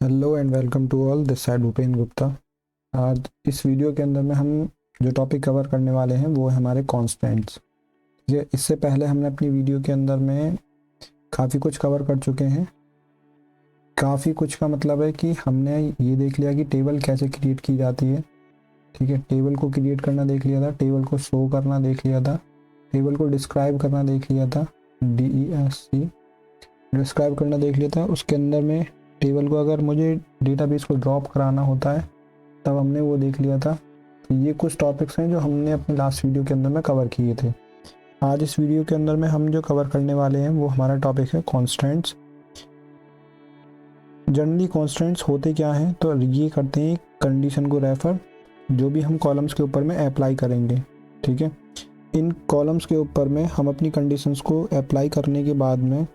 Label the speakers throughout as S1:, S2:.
S1: Hello and welcome to all, this side Bhupen Gupta. आज इस video के अंदर में हम जो टॉपिक कवर करने वाले हैं वो है हमारे कॉन्स्टेंट्स। ये इससे पहले हमने अपनी वीडियो के अंदर में काफ़ी कुछ कवर कर चुके हैं। काफ़ी कुछ का मतलब है कि हमने ये देख लिया कि टेबल कैसे क्रिएट की जाती है। ठीक है, टेबल को क्रिएट करना देख लिया था, टेबल को शो करना देख लिया था, टेबल को डिस्क्राइब करना देख लिया था, DESC डिस्क्राइब करना देख लिया था। उसके अंदर में टेबल को अगर मुझे डेटाबेस को ड्रॉप कराना होता है तब हमने वो देख लिया था। तो ये कुछ टॉपिक्स हैं जो हमने अपने लास्ट वीडियो के अंदर में कवर किए थे। आज इस वीडियो के अंदर में हम जो कवर करने वाले हैं वो हमारा टॉपिक है कॉन्स्टेंट्स। जनरली कॉन्स्टेंट्स होते क्या हैं, तो ये करते हैं कंडीशन को रेफर जो भी हम कॉलम्स के ऊपर में अप्लाई करेंगे। ठीक है, इन कॉलम्स के ऊपर में हम अपनी कंडीशंस को अप्लाई करने के बाद में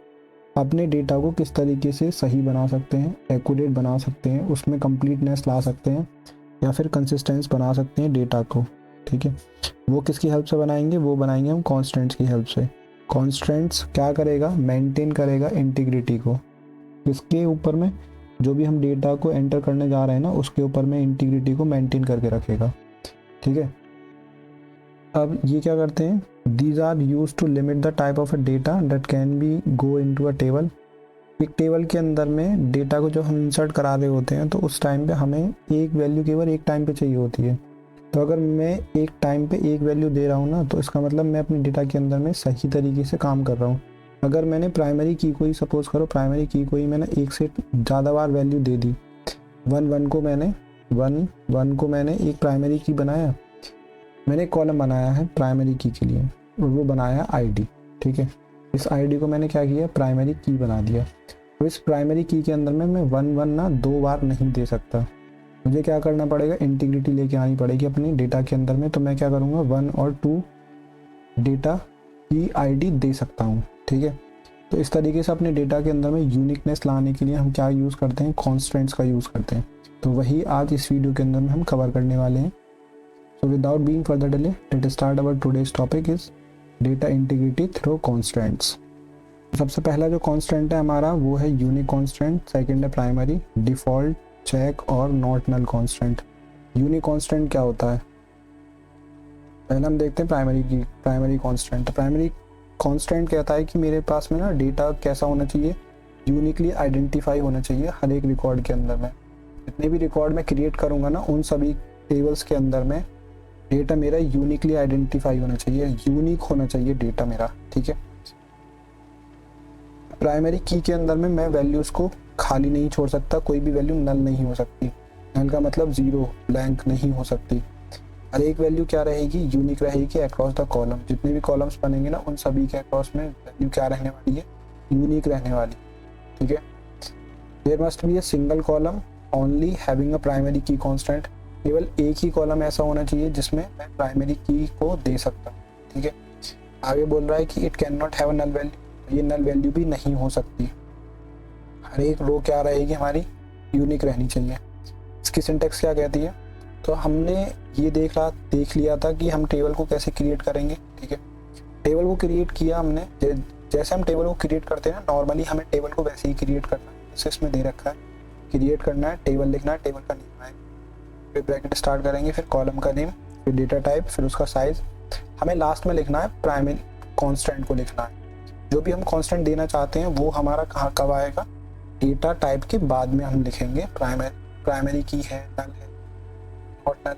S1: अपने डेटा को किस तरीके से सही बना सकते हैं, एक्यूरेट बना सकते हैं, उसमें कंप्लीटनेस ला सकते हैं या फिर कंसिस्टेंस बना सकते हैं डेटा को। ठीक है, वो किसकी हेल्प से बनाएंगे? वो बनाएंगे हम कॉन्स्टेंट्स की हेल्प से। कॉन्स्टेंट्स क्या करेगा? मेंटेन करेगा इंटीग्रिटी को। इसके ऊपर में जो भी हम डेटा को एंटर करने जा रहे हैं ना, उसके ऊपर में इंटीग्रिटी को मेंटेन करके रखेगा। ठीक है, अब ये क्या करते हैं? These are used to limit the type of a data that can be go into a table। एक टेबल के अंदर में डेटा को जो हम इंसर्ट करा रहे होते हैं तो उस टाइम पे हमें एक वैल्यू केवल एक टाइम पे चाहिए होती है। तो अगर मैं एक टाइम पे एक वैल्यू दे रहा हूँ ना, तो इसका मतलब मैं अपने डेटा के अंदर में सही तरीके से काम कर रहा हूँ। अगर मैंने प्राइमरी की कोई, सपोज करो प्राइमरी की कोई मैंने एक से ज़्यादा बार वैल्यू दे दी, वन को मैंने एक प्राइमरी की बनाया, मैंने एक कॉलम बनाया है प्राइमरी की के लिए और वो बनाया ID। ठीक है, इस ID को मैंने क्या किया? प्राइमरी की बना दिया। तो इस प्राइमरी की के अंदर में मैं वन ना दो बार नहीं दे सकता। मुझे क्या करना पड़ेगा? इंटीग्रिटी लेके आनी पड़ेगी अपने डेटा के अंदर में। तो मैं क्या करूँगा? 1 और 2 डेटा की ID दे सकता हूँ। ठीक है, तो इस तरीके से अपने डेटा के अंदर में यूनिकनेस लाने के लिए हम क्या यूज़ करते हैं? कॉन्स्टेंट्स का यूज़ करते हैं। तो वही आज इस वीडियो के अंदर में हम कवर करने वाले हैं। So without being further delay, let's start our today's topic is data integrity through constants। सबसे पहला जो कांस्टेंट है हमारा वो है यूनिक कांस्टेंट, सेकंड है प्राइमरी, डिफॉल्ट, चेक और not null constant. Unique constant क्या होता है? पहले हम देखते हैं प्राइमरी कांस्टेंट। तो प्राइमरी कांस्टेंट कहता है कि मेरे पास में ना डेटा कैसा होना चाहिए? यूनिकली आइडेंटिफाई होना चाहिए हर एक रिकॉर्ड के अंदर में। जितने भी रिकॉर्ड में क्रिएट करूँगा ना, उन सभी टेबल्स के अंदर में डेटा मेरा यूनिकली आइडेंटिफाई होना चाहिए, यूनिक होना चाहिए डेटा मेरा। ठीक है, प्राइमरी की के अंदर में मैं वैल्यूज़ को खाली नहीं छोड़ सकता, कोई भी वैल्यू नल नहीं हो सकती। नल का मतलब जीरो, ब्लैंक नहीं हो सकती। हर एक वैल्यू क्या रहेगी? यूनिक रहेगी अक्रॉस द कॉलम। जितने भी कॉलम्स बनेंगे ना, उन सभी के अक्रॉस में वैल्यू क्या रहने वाली है? यूनिक रहने वाली। ठीक है, there must be a single column only having a primary key constant. केवल एक ही कॉलम ऐसा होना चाहिए जिसमें मैं प्राइमरी की को दे सकता हूँ। ठीक है, आगे बोल रहा है कि it can not have a null value. ये नल वैल्यू भी नहीं हो सकती। हर एक रो क्या रहेगी? हमारी यूनिक रहनी चाहिए। इसकी सिंटेक्स क्या कहती है? तो हमने ये देख लिया था कि हम टेबल को कैसे क्रिएट करेंगे। ठीक है, टेबल को क्रिएट किया हमने। जैसे हम टेबल को क्रिएट करते हैं ना, नॉर्मली हमें टेबल को वैसे ही क्रिएट करना है जैसे इसमें दे रखा है। क्रिएट करना है, टेबल लिखना है, टेबल का नेम है, फिर ब्रैकेट स्टार्ट करेंगे, फिर कॉलम का नेम, फिर डेटा टाइप, फिर उसका साइज। हमें लास्ट में लिखना है प्राइमरी कांस्टेंट को लिखना है। जो भी हम कांस्टेंट देना चाहते हैं वो हमारा कहाँ कब आएगा? डेटा टाइप के बाद में हम लिखेंगे। प्राइमरी की है, नल है, नॉट नल,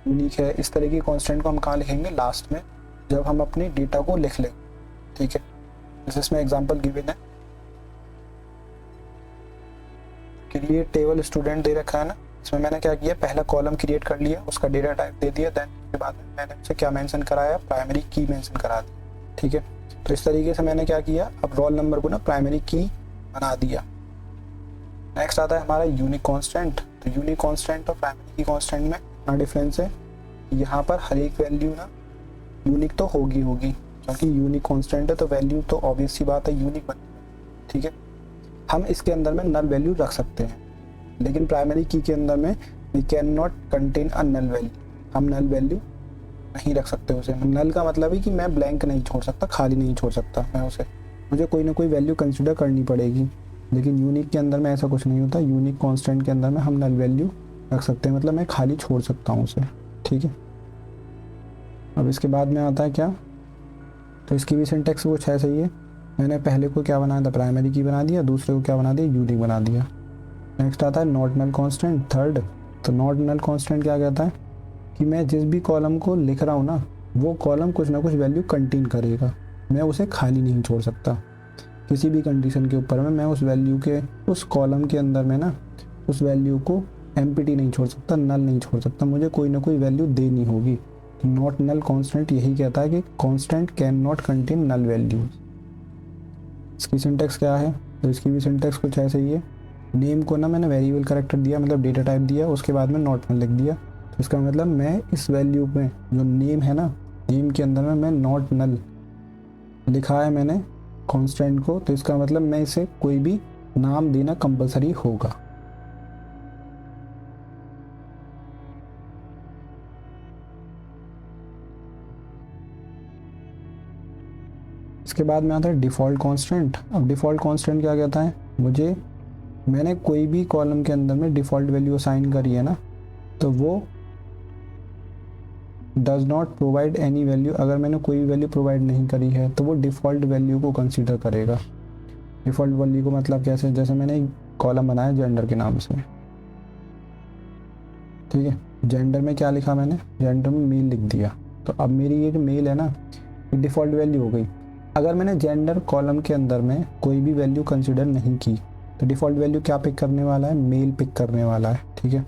S1: यूनिक है, इस तरह की कांस्टेंट को हम कहाँ लिखेंगे? लास्ट में, जब हम अपने डेटा को लिख लेंगे। ठीक है, जैसे इसमें एग्जाम्पल गिवन है, क्रिएट टेबल स्टूडेंट दे रखा है ना। इसमें मैंने क्या किया? पहला कॉलम क्रिएट कर लिया, उसका डेटा टाइप दे दिया, देन उसके बाद में मैंने उसे क्या मेंशन कराया? प्राइमरी की मेंशन करा दी। ठीक है, तो इस तरीके से मैंने क्या किया? अब रोल नंबर को ना प्राइमरी की बना दिया। नेक्स्ट आता है हमारा यूनिक कांस्टेंट। तो यूनिक कांस्टेंट और प्राइमरी की कांस्टेंट में इतना डिफरेंस है, यहाँ पर हर एक वैल्यू ना यूनिक तो होगी, क्योंकि यूनिक कांस्टेंट है तो वैल्यू तो ऑब्वियस सी बात है यूनिक बनेगी। ठीक है, हम इसके अंदर में नल वैल्यू रख सकते हैं, लेकिन प्राइमरी की के अंदर में we can not contain a null value. हम नल वैल्यू नहीं रख सकते उसे। नल का मतलब है कि मैं ब्लैंक नहीं छोड़ सकता, खाली नहीं छोड़ सकता मैं उसे। मुझे कोई ना कोई वैल्यू कंसिडर करनी पड़ेगी। लेकिन यूनिक के अंदर में ऐसा कुछ नहीं होता। यूनिक कांस्टेंट के अंदर में हम नल वैल्यू रख सकते हैं, मतलब मैं खाली छोड़ सकता हूँ उसे, ठीक है। अब इसके बाद में आता है क्या, तो इसकी भी सिंटेक्स कुछ ऐसा ही है। मैंने पहले को क्या बनाया था, प्राइमरी की बना दिया, दूसरे को क्या बना दिया, यूनिक बना दिया। नेक्स्ट आता है नॉट नल कांस्टेंट, थर्ड। तो नॉट नल कांस्टेंट क्या कहता है कि मैं जिस भी कॉलम को लिख रहा हूँ ना, वो कॉलम कुछ ना कुछ वैल्यू कंटेन करेगा, मैं उसे खाली नहीं छोड़ सकता। किसी भी कंडीशन के ऊपर में मैं उस वैल्यू के, उस कॉलम के अंदर में ना, उस वैल्यू को एम्प्टी नहीं छोड़ सकता, नल नहीं छोड़ सकता, मुझे कोई ना कोई वैल्यू देनी होगी। नॉट नल कांस्टेंट यही कहता है कि constant can not contain null values. इसकी सिंटेक्स क्या है, तो इसकी भी सिंटेक्स कुछ ऐसे ही है। नेम को ना मैंने वेरिएबल कैरेक्टर दिया, मतलब डेटा टाइप दिया, उसके बाद में नॉट नल लिख दिया। तो इसका मतलब मैं इस वैल्यू में जो नेम है ना, नेम के अंदर में मैं नॉट नल लिखा है मैंने कांस्टेंट को, तो इसका मतलब मैं इसे कोई भी नाम देना कंपलसरी होगा। इसके बाद में आता है डिफ़ॉल्ट कांस्टेंट। अब डिफ़ॉल्ट कांस्टेंट क्या कहता है, मैंने कोई भी कॉलम के अंदर में डिफ़ॉल्ट वैल्यू असाइन करी है ना, तो वो does not provide any value, अगर मैंने कोई भी वैल्यू प्रोवाइड नहीं करी है तो वो डिफ़ॉल्ट वैल्यू को कंसीडर करेगा। डिफ़ॉल्ट वैल्यू को मतलब कैसे, जैसे मैंने एक कॉलम बनाया जेंडर के नाम से, ठीक है। जेंडर में क्या लिखा मैंने, जेंडर में मेल लिख दिया, तो अब मेरी ये जो मेल है ना, ये डिफ़ॉल्ट वैल्यू हो गई। अगर मैंने जेंडर कॉलम के अंदर में कोई भी वैल्यू कंसिडर नहीं की, तो डिफ़ॉल्ट वैल्यू क्या पिक करने वाला है, मेल पिक करने वाला है, ठीक है।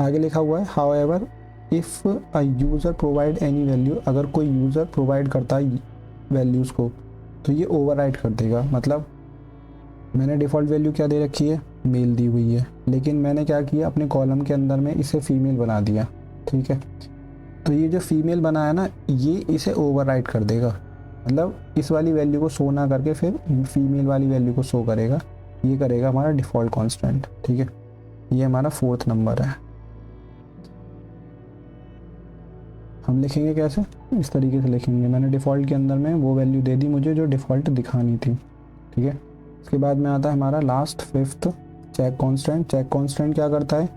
S1: आगे लिखा हुआ है however if a user provide any value, अगर कोई यूज़र प्रोवाइड करता है वैल्यूज़ को, तो ये ओवरराइड कर देगा। मतलब मैंने डिफ़ॉल्ट वैल्यू क्या दे रखी है, मेल दी हुई है, लेकिन मैंने क्या किया, अपने कॉलम के अंदर में इसे फीमेल बना दिया, ठीक है। तो ये जो फीमेल बनाया ना, ये इसे ओवरराइड कर देगा, मतलब इस वाली वैल्यू को शो ना करके फिर फीमेल वाली वैल्यू को शो करेगा। ये करेगा हमारा डिफ़ॉल्ट कांस्टेंट, ठीक है। ये हमारा 4th नंबर है। हम लिखेंगे कैसे, इस तरीके से लिखेंगे, मैंने डिफ़ॉल्ट के अंदर में वो वैल्यू दे दी मुझे जो डिफ़ॉल्ट दिखानी थी, ठीक है। इसके बाद में आता है हमारा last 5th check constant. Check constant क्या करता है,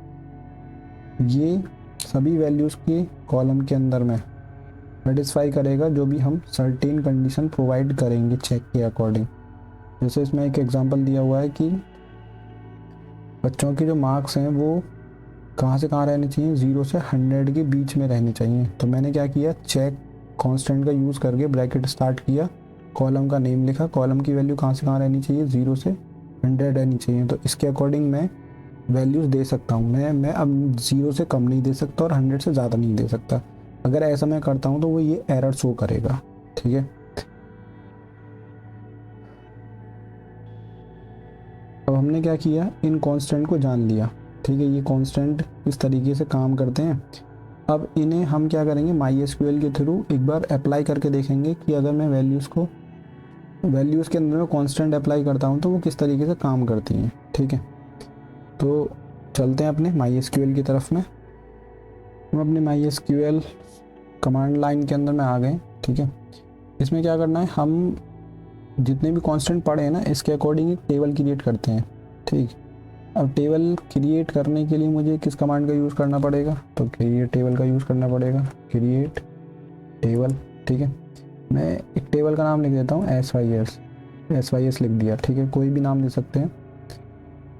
S1: ये सभी वैल्यूज़ की कॉलम के अंदर में सेटिस्फाई करेगा जो भी हम सर्टेन कंडीशन प्रोवाइड करेंगे चेक के अकॉर्डिंग। जैसे इसमें एक एग्जांपल दिया हुआ है कि बच्चों के जो मार्क्स हैं वो कहाँ से कहाँ रहने चाहिए, 0 से 100 के बीच में रहने चाहिए। तो मैंने क्या किया, चेक कांस्टेंट का यूज़ करके ब्रैकेट स्टार्ट किया, कॉलम का नेम लिखा, कॉलम की वैल्यू कहाँ से कहाँ रहनी चाहिए, 0 से 100 रहनी चाहिए। तो इसके अकॉर्डिंग मैं वैल्यूज़ दे सकता हूँ। मैं अब 0 से कम नहीं दे सकता और 100 से ज़्यादा नहीं दे सकता। अगर ऐसा मैं करता हूँ तो वो ये एरर शो करेगा, ठीक है। अब हमने क्या किया, इन कांस्टेंट को जान लिया, ठीक है। ये कांस्टेंट इस तरीके से काम करते हैं। अब इन्हें हम क्या करेंगे, MySQL के थ्रू एक बार अप्लाई करके देखेंगे कि अगर मैं वैल्यूज़ के अंदर में कांस्टेंट अप्लाई करता हूँ तो वो किस तरीके से काम करती हैं, ठीक है। तो चलते हैं अपने MySQL की तरफ में। हम अपने MySQL कमांड लाइन के अंदर में आ गए, ठीक है। इसमें क्या करना है, हम जितने भी कांस्टेंट पढ़े हैं ना, इसके अकॉर्डिंग एक टेबल क्रिएट करते हैं, ठीक। अब टेबल क्रिएट करने के लिए मुझे किस कमांड का यूज़ करना पड़ेगा, तो क्रिएट टेबल का यूज़ करना पड़ेगा, क्रिएट टेबल, ठीक है। मैं एक टेबल का नाम लिख देता हूँ SYS लिख दिया, ठीक है। कोई भी नाम दे सकते हैं,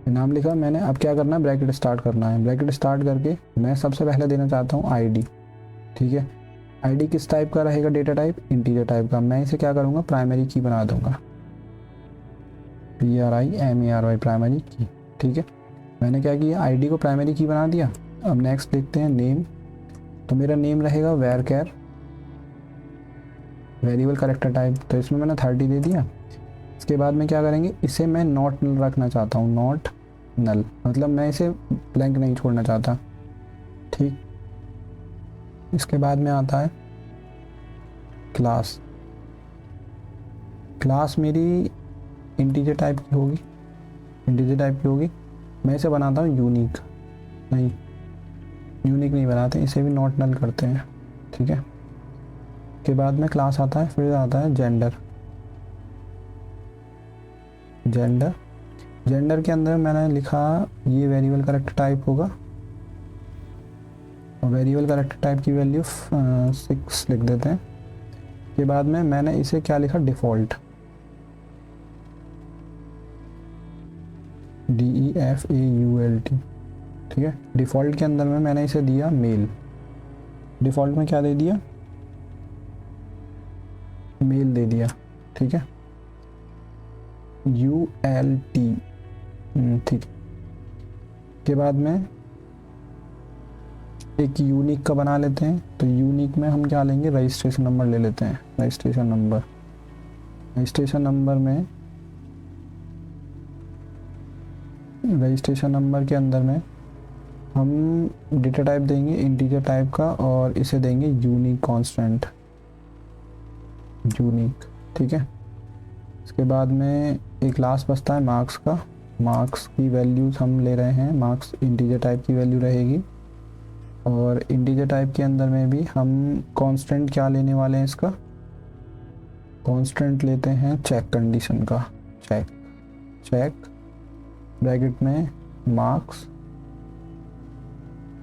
S1: नाम लिखा मैंने। अब क्या करना है, ब्रैकेट स्टार्ट करना है। ब्रैकेट स्टार्ट करके मैं सबसे पहले देना चाहता हूँ ID, ठीक है। ID किस टाइप का रहेगा, डेटा टाइप इंटीजर टाइप का। मैं इसे क्या करूँगा, प्राइमरी की बना दूंगा, PRIMARY प्राइमरी की, ठीक है। मैंने क्या किया, ID को प्राइमरी की बना दिया। अब नेक्स्ट देखते हैं नेम। तो मेरा नेम रहेगा varchar वेरिएबल कैरेक्टर टाइप, तो इसमें मैंने 30 दे दिया। इसके बाद में क्या करेंगे, इसे मैं नॉट नल रखना चाहता हूँ, नॉट नल मतलब मैं इसे ब्लैंक नहीं छोड़ना चाहता, ठीक। इसके बाद में आता है क्लास। क्लास मेरी इंटीजर टाइप की होगी, मैं इसे बनाता हूँ यूनिक नहीं बनाते, इसे भी नॉट नल करते हैं, ठीक है। के बाद में क्लास आता है, फिर आता है जेंडर जेंडर के अंदर मैंने लिखा ये वेरिएबल करेक्टर टाइप होगा, और वेरिएबल करेक्टर टाइप की वैल्यू 6 लिख देते हैं। के बाद में मैंने इसे क्या लिखा, डिफ़ॉल्ट, DEFAULT, ठीक है। डिफ़ॉल्ट के अंदर में मैंने इसे दिया मेल, डिफ़ॉल्ट में क्या दे दिया, मेल दे दिया, ठीक है, ULT, ठीक। के बाद में एक यूनिक का बना लेते हैं, तो यूनिक में हम क्या लेंगे, रजिस्ट्रेशन नंबर ले लेते हैं, रजिस्ट्रेशन नंबर। रजिस्ट्रेशन नंबर में, रजिस्ट्रेशन नंबर के अंदर में हम डेटा टाइप देंगे इंटीजर टाइप का, और इसे देंगे यूनिक कांस्टेंट, यूनिक, ठीक है। इसके बाद में एक लास्ट बचता है मार्क्स का, मार्क्स की वैल्यूज हम ले रहे हैं, मार्क्स इंटीजर टाइप की वैल्यू रहेगी, और इंटीजर टाइप के अंदर में भी हम कांस्टेंट क्या लेने वाले हैं, इसका कांस्टेंट लेते हैं चेक कंडीशन का, चेक, चेक ब्रैकेट में मार्क्स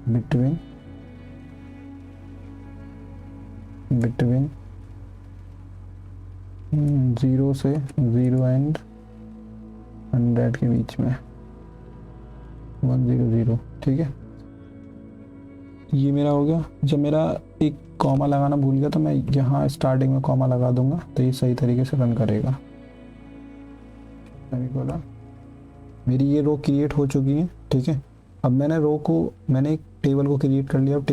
S1: बिटवीन 0 से 0 एंड 100 के बीच में, 100, ठीक है। ये मेरा हो गया। जब मेरा एक कॉमा लगाना भूल गया तो मैं यहाँ स्टार्टिंग में कॉमा लगा दूंगा, तो ये सही तरीके से रन करेगा। बोला मेरी ये रो क्रिएट हो चुकी है, ठीक है। अब मैंने एक टेबल को क्रिएट कर लिया। अब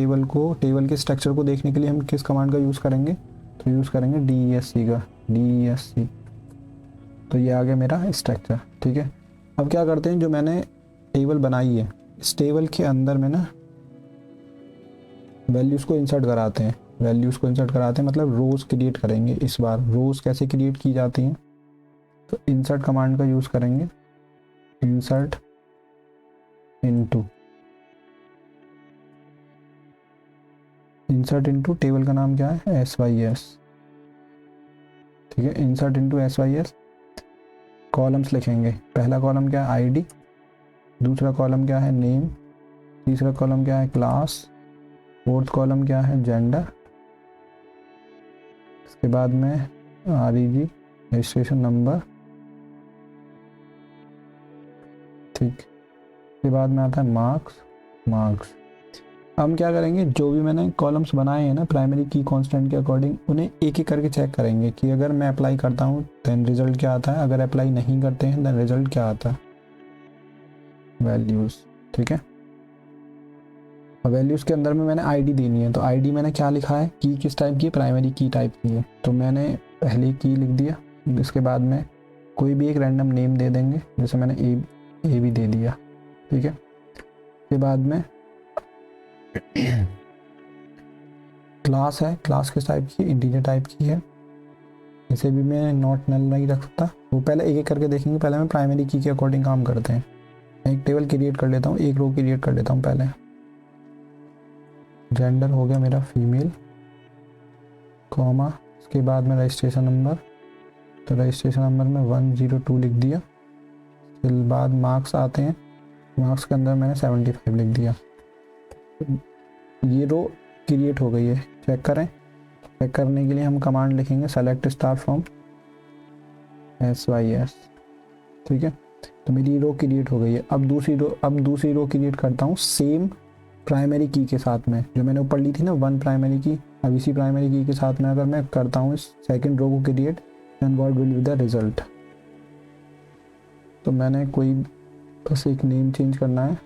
S1: टेबल के स्ट्रक्चर को देखने के लिए हम किस कमांड का यूज़ करेंगे, तो यूज़ करेंगे DESC का, DESC। तो ये आ गया मेरा स्ट्रक्चर, ठीक है। अब क्या करते हैं, जो मैंने टेबल बनाई है, इस टेबल के अंदर में ना वैल्यूज़ को इंसर्ट कराते हैं, मतलब रोज़ क्रिएट करेंगे। इस बार रोज़ कैसे क्रिएट की जाती हैं, तो इंसर्ट कमांड का यूज़ करेंगे, इंसर्ट इनटू टेबल का नाम क्या है, SYS, ठीक है। इंसर्ट इनटू SYS, कॉलम्स लिखेंगे। पहला कॉलम क्या है, ID, दूसरा कॉलम क्या है, नेम, तीसरा कॉलम क्या है, क्लास, फोर्थ कॉलम क्या है, जेंडर। इसके बाद में REG, रजिस्ट्रेशन नंबर, ठीक। इसके बाद में आता है मार्क्स। हम क्या करेंगे, जो भी मैंने कॉलम्स बनाए हैं ना प्राइमरी की कांस्टेंट के अकॉर्डिंग, उन्हें एक एक करके चेक करेंगे कि अगर मैं अप्लाई करता हूँ देन रिजल्ट क्या आता है, अगर अप्लाई नहीं करते हैं देन रिजल्ट क्या आता है, वैल्यूज़, ठीक है। और वैल्यूज़ के अंदर में मैंने ID देनी है, तो ID मैंने क्या लिखा है, की किस टाइप की है, प्राइमरी की टाइप की है, तो मैंने पहले की लिख दिया। इसके बाद में कोई भी एक रैंडम नेम दे देंगे, जैसे मैंने ए भी दे दिया, ठीक है। उसके बाद में क्लास है, क्लास किस टाइप की, इंटीजर टाइप की है, इसे भी मैं नॉट नल नहीं रख सकता। वो पहले एक एक करके देखेंगे, पहले मैं प्राइमरी की के अकॉर्डिंग काम करते हैं। एक टेबल क्रिएट कर लेता हूँ, एक रो क्रिएट कर लेता हूँ पहले। जेंडर हो गया मेरा फीमेल, कॉमा, इसके बाद में रजिस्ट्रेशन नंबर, तो रजिस्ट्रेशन नंबर में 102 लिख दिया। फिर बाद मार्क्स आते हैं, मार्क्स के अंदर मैंने 75 लिख दिया। ये रो क्रिएट हो गई है, चेक करें। चेक करने के लिए हम कमांड लिखेंगे सेलेक्ट स्टार फ्रॉम SYS, ठीक है। तो मेरी रो क्रिएट हो गई है। अब दूसरी रो क्रिएट करता हूँ सेम प्राइमरी की के साथ में, जो मैंने ऊपर ली थी ना 1 प्राइमरी की। अब इसी प्राइमरी की के साथ में अगर मैं करता हूँ इस सेकंड रो को create, then what will be the result. तो मैंने कोई बस एक नेम चेंज करना है,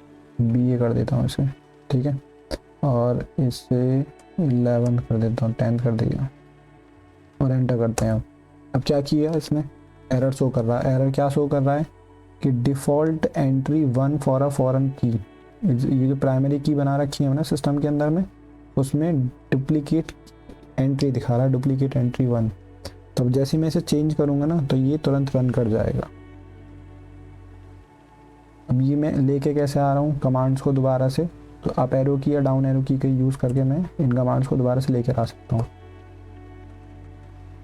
S1: BA कर देता हूँ इसे, ठीक है। और इसे 11 कर देता हूँ, 10 कर दिया, और एंटर करते हैं। अब क्या किया इसने, एरर शो कर रहा है। एरर क्या शो कर रहा है कि default entry 1 for a foreign की, ये जो प्राइमरी की बना रखी है ना सिस्टम के अंदर में, उसमें डुप्लीकेट एंट्री दिखा रहा है, डुप्लीकेट एंट्री 1। तो जैसे मैं इसे चेंज करूँगा ना, तो ये तुरंत रन कर जाएगा। अब ये मैं लेके कैसे आ रहा हूँ कमांड्स को दोबारा से, तो अप एरो की या डाउन एरो की का यूज़ करके मैं इन कमांड्स को दोबारा से लेकर आ सकता हूँ।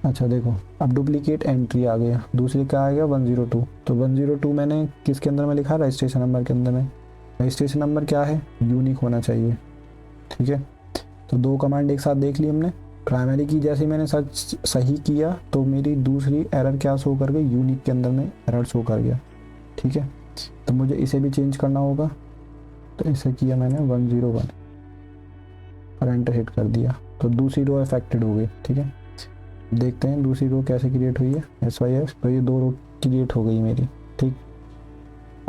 S1: अच्छा देखो, अब डुप्लीकेट एंट्री आ गया, दूसरी क्या आ गया 102। तो 102 मैंने किसके अंदर में लिखा, रजिस्ट्रेशन नंबर के अंदर में। रजिस्ट्रेशन नंबर क्या है, यूनिक होना चाहिए। ठीक है, तो दो कमांड एक साथ देख ली हमने। प्राइमरी की जैसे मैंने सच सही किया तो मेरी दूसरी एरर क्या शो कर गई, यूनिक के अंदर में एरर शो कर गया। ठीक है, तो मुझे इसे भी चेंज करना होगा। तो इसे किया मैंने 101 और एंटर हिट कर दिया, तो दूसरी रो अफेक्टेड हो गई। ठीक है, देखते हैं दूसरी रो कैसे क्रिएट हुई है, SYS। तो ये दो रो क्रिएट हो गई मेरी। ठीक,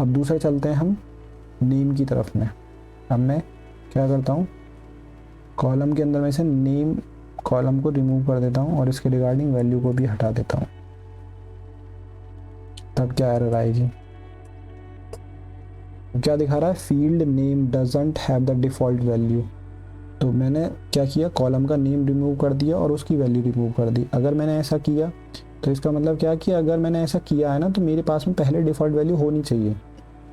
S1: अब दूसरा चलते हैं हम नेम की तरफ में। अब मैं क्या करता हूँ, कॉलम के अंदर में से नेम कॉलम को रिमूव कर देता हूँ और इसके रिगार्डिंग वैल्यू को भी हटा देता हूँ। तब क्या एरर आएगी, क्या दिखा रहा है, field name doesn't have the default value. तो मैंने क्या किया, कॉलम का नेम रिमूव कर दिया और उसकी वैल्यू रिमूव कर दी। अगर मैंने ऐसा किया तो इसका मतलब क्या कि अगर मैंने ऐसा किया है ना, तो मेरे पास में पहले डिफ़ॉल्ट वैल्यू होनी चाहिए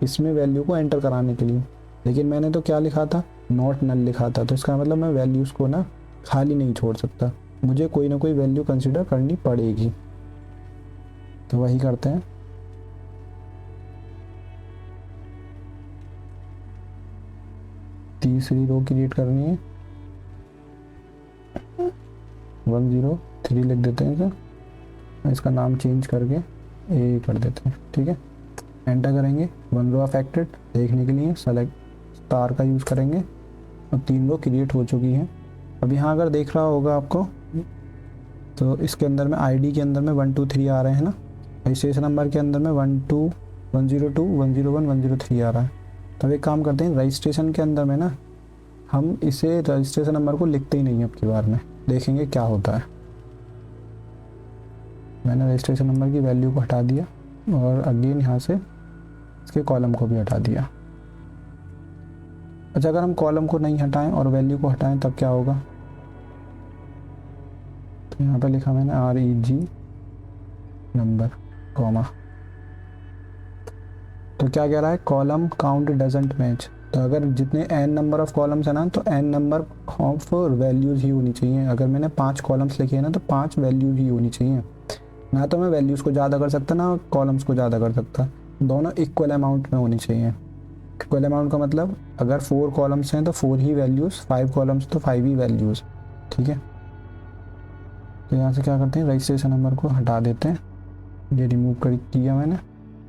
S1: इसमें वैल्यू को एंटर कराने के लिए। लेकिन मैंने तो क्या लिखा था, नॉट नल लिखा था। तो इसका मतलब मैं वैल्यूज़ को ना खाली नहीं छोड़ सकता, मुझे कोई ना कोई वैल्यू कंसिडर करनी पड़ेगी। तो वही करते हैं। तीसरी रो क्रिएट करनी है, 103 लिख देते हैं इसे, इसका नाम चेंज करके ए कर देते हैं। ठीक है, एंटर करेंगे, 1 रो अफेक्टेड देखने के लिए सेलेक्ट स्टार का यूज़ करेंगे और 3 रो क्रिएट हो चुकी हैं। अब यहाँ अगर देख रहा होगा आपको, तो इसके अंदर में आईडी के अंदर में 123 आ रहे हैं ना, रजिस्ट्रेशन नंबर के अंदर में 102 101 103 आ रहा है। तब एक काम करते हैं, रजिस्ट्रेशन के अंदर में ना हम इसे रजिस्ट्रेशन नंबर को लिखते ही नहीं अब की बार में, देखेंगे क्या होता है। मैंने रजिस्ट्रेशन नंबर की वैल्यू को हटा दिया और अगेन यहाँ से इसके कॉलम को भी हटा दिया। अच्छा, अगर हम कॉलम को नहीं हटाएं और वैल्यू को हटाएं तब क्या होगा, तो यहाँ पे लिखा मैंने REG नंबर कॉमा। तो क्या कह रहा है, कॉलम काउंट डजंट मैच। तो अगर जितने n नंबर ऑफ कॉलम्स है ना, तो n नंबर ऑफ वैल्यूज़ ही होनी चाहिए। अगर मैंने 5 कॉलम्स लिखे हैं ना, तो 5 वैल्यूज़ ही होनी चाहिए। ना तो मैं वैल्यूज़ को ज़्यादा कर सकता, ना कॉलम्स को ज़्यादा कर सकता, दोनों इक्वल अमाउंट में होनी चाहिए। इक्वल अमाउंट का मतलब अगर 4 कॉलम्स हैं तो 4 ही वैल्यूज़, 5 कॉलम्स तो 5 ही वैल्यूज़। ठीक है, तो यहाँ से क्या करते हैं, रजिस्ट्रेशन नंबर को हटा देते हैं, ये रिमूव कर किया मैंने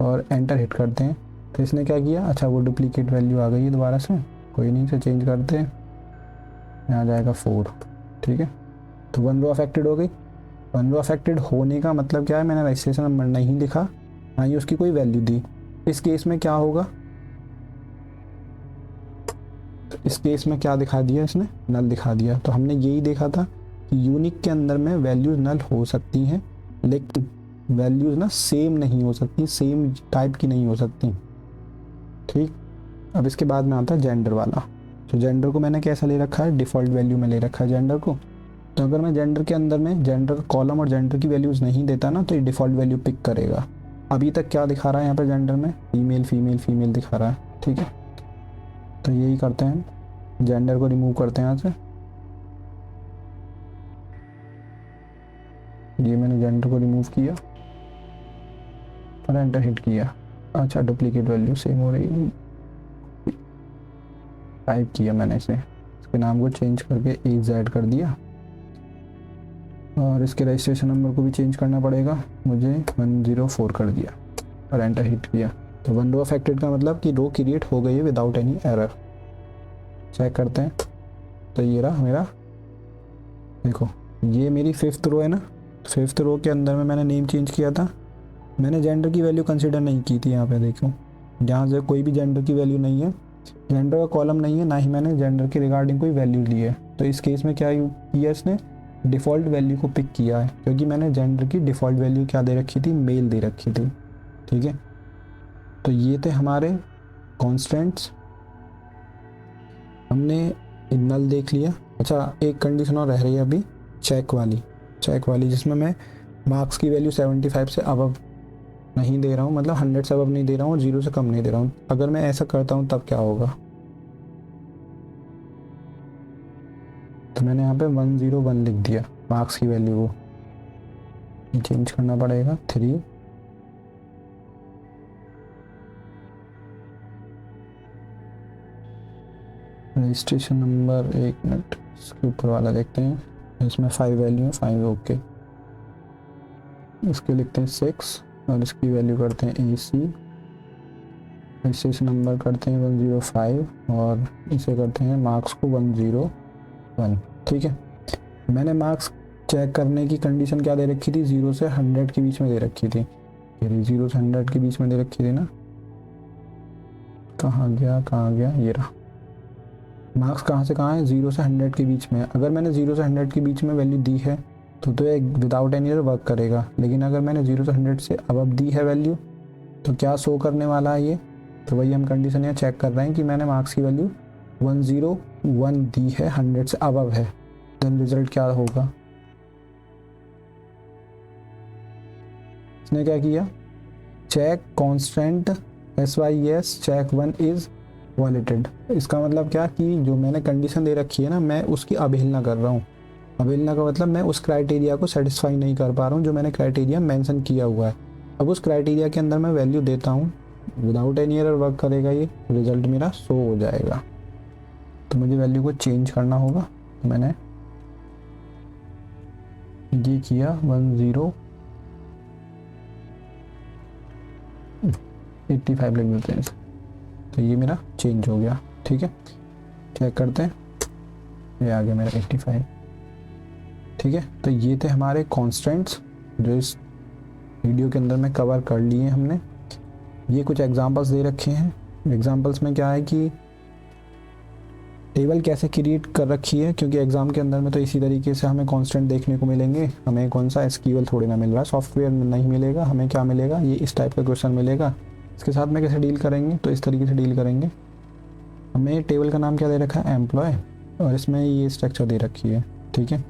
S1: और एंटर हिट करते हैं। तो इसने क्या किया, अच्छा वो डुप्लीकेट वैल्यू आ गई है दोबारा से, कोई नहीं, इसे चेंज करते हैं, यहाँ जाएगा 4। ठीक है, तो 1 रो अफेक्टेड हो गई। 1 रो अफेक्टेड होने का मतलब क्या है, मैंने रजिस्ट्रेशन नंबर नहीं लिखा, ना ही उसकी कोई वैल्यू दी। इस केस में क्या होगा, तो इस केस में क्या दिखा दिया इसने, नल दिखा दिया। तो हमने यही देखा था कि यूनिक के अंदर में वैल्यूज नल हो सकती हैं, लेकिन वैल्यूज ना सेम नहीं हो सकती, सेम टाइप की नहीं हो सकती। ठीक, अब इसके बाद में आता है जेंडर वाला। तो जेंडर को मैंने कैसा ले रखा है, डिफ़ॉल्ट वैल्यू में ले रखा है जेंडर को। तो अगर मैं जेंडर के अंदर में जेंडर कॉलम और जेंडर की वैल्यूज़ नहीं देता ना, तो ये डिफ़ॉल्ट वैल्यू पिक करेगा। अभी तक क्या दिखा रहा है यहाँ पर जेंडर में, फीमेल फीमेल फीमेल दिखा रहा है। ठीक है, तो यही करते हैं, जेंडर को रिमूव करते हैं यहाँ से। ये मैंने जेंडर को रिमूव किया और एंटर हिट किया। अच्छा, डुप्लीकेट वैल्यू सेम हो रही, टाइप किया मैंने इसे, इसके नाम को चेंज करके AZ कर दिया और इसके रजिस्ट्रेशन नंबर को भी चेंज करना पड़ेगा, मुझे 104 कर दिया और एंटर हिट किया। तो 1 रो अफेक्टेड का मतलब कि रो क्रिएट हो गई है विदाउट एनी एरर। चेक करते हैं, तो ये रहा मेरा, देखो ये मेरी 5th रो है ना, 5th रो के अंदर में मैंने नेम चेंज किया था, मैंने जेंडर की वैल्यू कंसिडर नहीं की थी। यहाँ पे देखो, जहाँ से कोई भी जेंडर की वैल्यू नहीं है, जेंडर का कॉलम नहीं है, ना ही मैंने जेंडर के रिगार्डिंग कोई वैल्यू ली है। तो इस केस में क्या किया इसने, डिफ़ॉल्ट वैल्यू को पिक किया है, क्योंकि मैंने जेंडर की डिफ़ॉल्ट वैल्यू क्या दे रखी थी, मेल दे रखी थी। ठीक है, तो ये थे हमारे कॉन्स्टेंट्स, हमने नल देख लिया। अच्छा, एक कंडीशन और रह रही है अभी, चेक वाली जिसमें मैं मार्क्स की वैल्यू 75 से अबव नहीं दे रहा हूँ, मतलब 100 से अबव नहीं दे रहा हूँ और 0 से कम नहीं दे रहा हूँ। अगर मैं ऐसा करता हूँ तब क्या होगा, तो मैंने यहाँ पे 101 लिख दिया मार्क्स की वैल्यू को। चेंज करना पड़ेगा 3। रजिस्ट्रेशन नंबर, एक मिनट, इसके ऊपर वाला देखते हैं, इसमें 5 वैल्यू है, 5 ओके। इसके लिखते हैं 6 और इसकी वैल्यू करते हैं AC। रजिस्ट्रेशन नंबर करते हैं 105 और इसे करते हैं मार्क्स को 101। ठीक है, मैंने मार्क्स चेक करने की कंडीशन क्या दे रखी थी, 0 से 100 के बीच में दे रखी थी। ये 0 से 100 के बीच में दे रखी थी ना, कहाँ गया, ये रहा। मार्क्स कहाँ से कहाँ है, 0 से 100 के बीच में। अगर मैंने 0 से 100 के बीच में वैल्यू दी है तो ये विदाउट एनी एरर वर्क करेगा, लेकिन अगर मैंने 0 से 100 से अबव दी है वैल्यू तो क्या शो करने वाला है ये, तो वही हम कंडीशन यहाँ चेक कर रहे हैं कि मैंने मार्क्स की वैल्यू 101 दी है, 100 से अबव है, देन रिजल्ट क्या होगा। इसने क्या किया, check constant SYS check 1 is validated. इसका मतलब क्या कि जो मैंने कंडीशन दे रखी है ना, मैं उसकी अवहेलना कर रहा हूँ। अवहेलना का मतलब मैं उस क्राइटेरिया को सेटिस्फाई नहीं कर पा रहा हूँ जो मैंने क्राइटेरिया मेंशन किया हुआ है। अब उस क्राइटेरिया के अंदर मैं वैल्यू देता हूँ, विदाउट एनी एरर वर्क करेगा, ये रिजल्ट मेरा शो हो जाएगा। तो मुझे वैल्यू को चेंज करना होगा, तो मैंने ये किया 1085 लिख देते हैं, तो ये मेरा चेंज हो गया। ठीक है, चेक करते हैं, ये आ गया मेरा 85। ठीक है, तो ये थे हमारे कॉन्स्टेंट्स जो इस वीडियो के अंदर में कवर कर लिए हमने। ये कुछ एग्जांपल्स दे रखे हैं। एग्जांपल्स में क्या है कि टेबल कैसे क्रिएट कर रखी है, क्योंकि एग्जाम के अंदर में तो इसी तरीके से हमें कांस्टेंट देखने को मिलेंगे। हमें कौन सा SQL थोड़ी ना मिल रहा है, सॉफ्टवेयर में नहीं मिलेगा, हमें क्या मिलेगा, ये इस टाइप का क्वेश्चन मिलेगा। इसके साथ में कैसे डील करेंगे, तो इस तरीके से डील करेंगे। हमें टेबल का नाम क्या दे रखा है, एम्प्लॉय, और इसमें ये स्ट्रक्चर दे रखी है। ठीक है,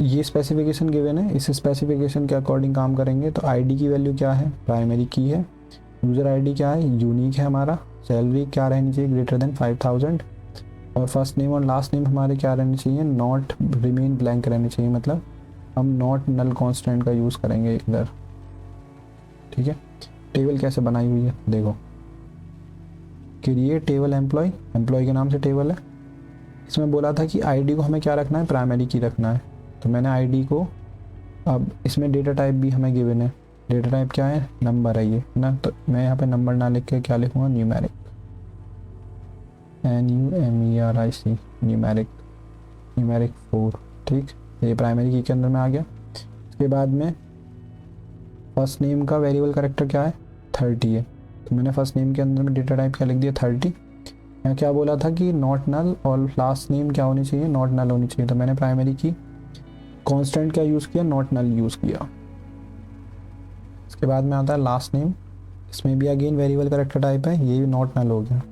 S1: ये स्पेसिफिकेशन गिवन है, इस स्पेसिफिकेशन के अकॉर्डिंग काम करेंगे। तो ID की वैल्यू क्या है, प्राइमरी की है। यूज़र ID क्या है, यूनिक है हमारा। सैलरी क्या रहनी चाहिए, ग्रेटर देन 5000। और फर्स्ट नेम और लास्ट नेम हमारे क्या रहने चाहिए, नॉट रिमेन ब्लैंक रहने चाहिए, मतलब हम नॉट नल कांस्टेंट का यूज़ करेंगे इधर। ठीक है, टेबल कैसे बनाई हुई है देखो, क्रिएट टेबल एम्प्लॉय, एम्प्लॉय के नाम से टेबल है। इसमें बोला था कि ID को हमें क्या रखना है, प्राइमरी की रखना है, तो मैंने ID को, अब इसमें डेटा टाइप भी हमें गिवन है। डेटा टाइप क्या है, नंबर है ये ना, तो मैं यहाँ पे नंबर ना लिख के क्या लिखूँगा, न्यूमेरिक, NUMERIC, न्यूमेरिक, न्यूमेरिक 4। ठीक, ये प्राइमरी की के अंदर में आ गया। इसके बाद में फर्स्ट नेम का वेरिएबल कैरेक्टर क्या है, 30 है, तो मैंने फर्स्ट नेम के अंदर में डेटा टाइप क्या लिख दिया, 30। यहाँ क्या बोला था कि नॉट नल, और लास्ट नेम क्या होनी चाहिए, नॉट नल होनी चाहिए, तो मैंने प्राइमरी की कांस्टेंट क्या यूज़ किया, नॉट नल यूज़ किया। इसके बाद में आता है लास्ट नेम, इसमें भी अगेन वेरिएबल कैरेक्टर टाइप है, ये भी नॉट नल हो गया।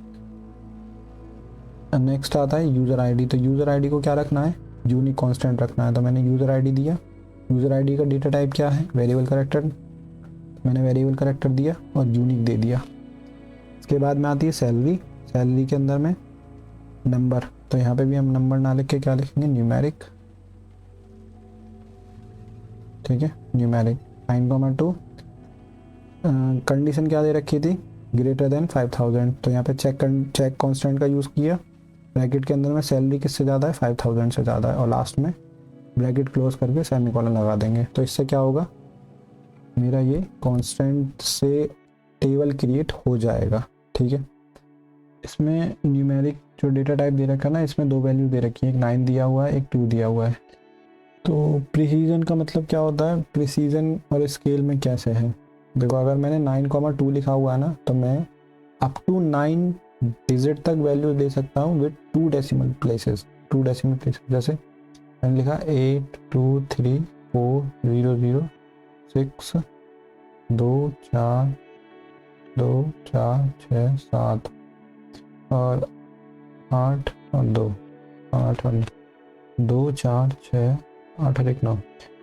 S1: नेक्स्ट आता है यूज़र ID, तो यूज़र ID को क्या रखना है, यूनिक कांस्टेंट रखना है, तो मैंने यूज़र ID दिया। यूज़र ID का डेटा टाइप क्या है, वेरिएबल कैरेक्टर, मैंने वेरिएबल कैरेक्टर दिया और यूनिक दे दिया। इसके बाद में आती है सैलरी, सैलरी के अंदर में नंबर, तो यहाँ पे भी हम नंबर ना लिख के क्या लिखेंगे, न्यूमेरिक। ठीक है, न्यूमेरिक 9,2। कंडीशन क्या दे रखी थी, ग्रेटर देन 5000, तो यहाँ पे चेक कांस्टेंट का यूज़ किया। ब्रैकेट के अंदर में सैलरी किससे ज़्यादा है, 5000 से ज़्यादा है, और लास्ट में ब्रैकेट क्लोज करके सेमीकोलन लगा देंगे। तो इससे क्या होगा, मेरा ये कांस्टेंट से टेबल क्रिएट हो जाएगा। ठीक है, इसमें न्यूमेरिक जो डेटा टाइप दे रखा है ना, इसमें 2 वैल्यू दे रखी है, एक 9 दिया हुआ है, एक 2 दिया हुआ है। तो प्रिसीजन का मतलब क्या होता है, प्रिसीजन और स्केल में कैसे है, देखो अगर मैंने 9,2 लिखा हुआ है ना, तो मैं अप टू 9 डिजिट तक वैल्यू दे सकता हूँ with 2 decimal places. 2 decimal places जैसे मैंने लिखा 8 2 3 4 0 0 6 2 4 2 4 6 7 और 8 और 2 8 और 2 4 6 8 और 1 9,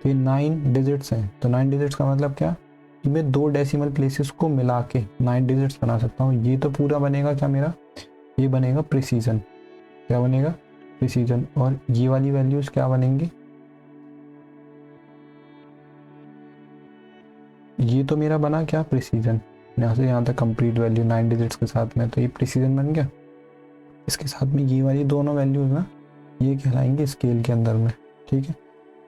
S1: तो ये 9 डिजिट्स हैं। तो 9 डिजिट्स का मतलब क्या, मैं 2 डेसिमल प्लेसेस को मिला के 9 डिजिट्स बना सकता हूँ। ये तो पूरा बनेगा क्या मेरा, ये बनेगा प्रिसीजन। क्या बनेगा, प्रिसीजन। और ये वाली वैल्यूज क्या बनेंगी, ये तो मेरा बना क्या, प्रिसीजन, यहाँ से यहाँ तक कंप्लीट वैल्यू 9 डिजिट्स के साथ में, तो ये प्रिसीजन बन गया। इसके साथ में ये वाली दोनों वैल्यूज ना ये कहलाएंगे स्केल के अंदर में, ठीक है।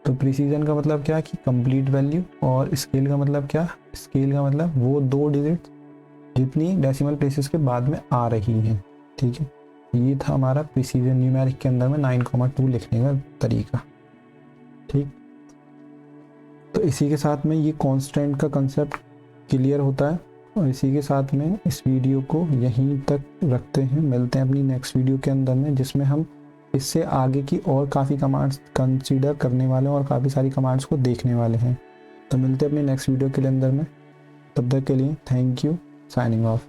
S1: तो प्रिसीजन का मतलब क्या कि कंप्लीट वैल्यू, और स्केल का मतलब क्या, स्केल का मतलब वो 2 डिजिट जितनी डेसिमल प्लेसेस के बाद में आ रही हैं, ठीक है। ये था हमारा प्रिसीजन न्यूमेरिक के अंदर में 9,2 लिखने का तरीका, ठीक। तो इसी के साथ में ये कांस्टेंट का कंसेप्ट क्लियर होता है, और इसी के साथ में इस वीडियो को यहीं तक रखते हैं। मिलते हैं अपनी नेक्स्ट वीडियो के अंदर में, जिसमें हम इससे आगे की और काफ़ी कमांड्स कंसीडर करने वाले हैं और काफ़ी सारी कमांड्स को देखने वाले हैं। तो मिलते हैं अपनी नेक्स्ट वीडियो के अंदर में, तब तक के लिए थैंक यू, साइनिंग ऑफ।